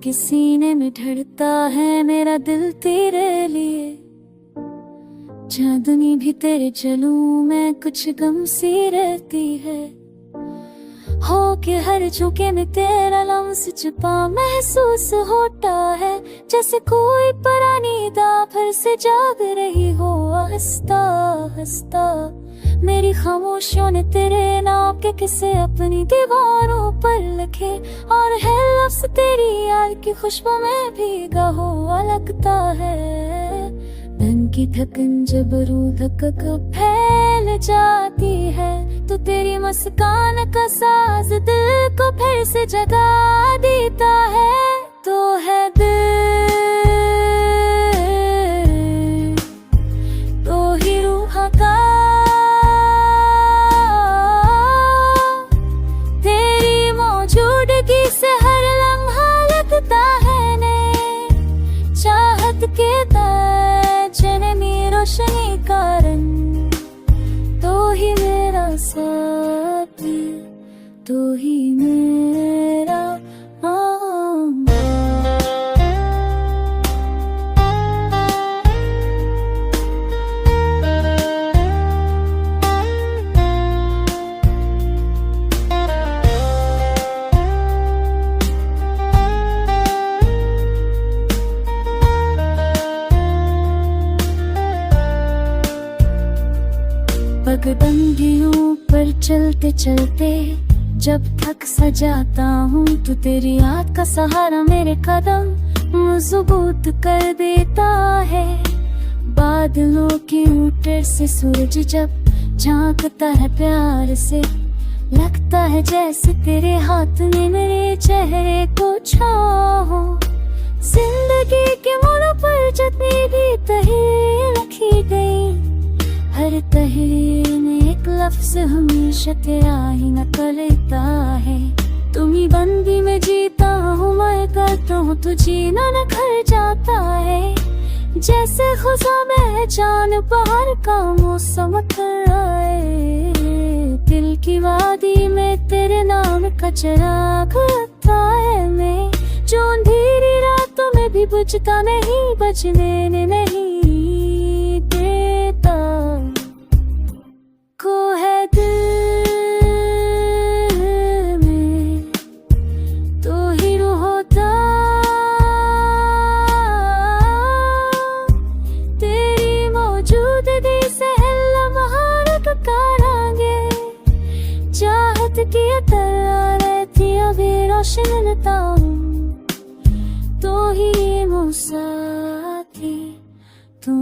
के सीने में धड़कता है मेरा दिल तेरे लिए। चांदनी भी तेरे चलूं मैं, कुछ गम सी रहती है। हो के हर झोंके में तेरा लम्स छिपा महसूस होता है, जैसे कोई पुरानी दा फिर से जाग रही हो हंसता हंसता। मेरी खामोशियों ने तेरे नाम के किस्से अपनी दीवारों पर लिखे, और है लफ्ज़ तेरी याद की खुशबू में भीगा हुआ लगता है। दिन की थकन जब रूह धक फैल जाती है, तो तेरी मुस्कान का साज दिल को फिर से जगा देता है। तो है दिल, तो ही रूह का, तेरी मौजूदगी से हर लम्हा लगता है ने। चाहत के रोशनी कारण, तो ही मेरा साथी, तो ही मेरा पगडंडियों पर चलते चलते जब थक सा जाता हूँ, तो तेरी याद का सहारा मेरे कदम मजबूत कर देता है। बादलों की ऊपर से सूरज जब झांकता है प्यार से, लगता है जैसे तेरे हाथ ने मेरे चेहरे को छाओ। जिंदगी के मोड़ों पर जितनी भी तहरीर लिखी गई, हर तहरीर में एक लफ्ज हमेशा तेरा ही नकलता है। तुम्ही बंदी में जीता हूँ मैं, करता हूँ तो जीना निखर जाता है। जैसे खुदा में जान बाहर का मौसम आए, दिल की वादी में तेरे नाम का चिराग लगता है। मैं जो अंधेरी रातों में भी बुझता नहीं, बचने नहीं देता। को है दिल में, तो ही रूह होता, तेरी मौजूदगी से लम्हा करांगे। चाहत की तरह रहती अभी रोशन ताऊं, तो ही मुसाफिर, तो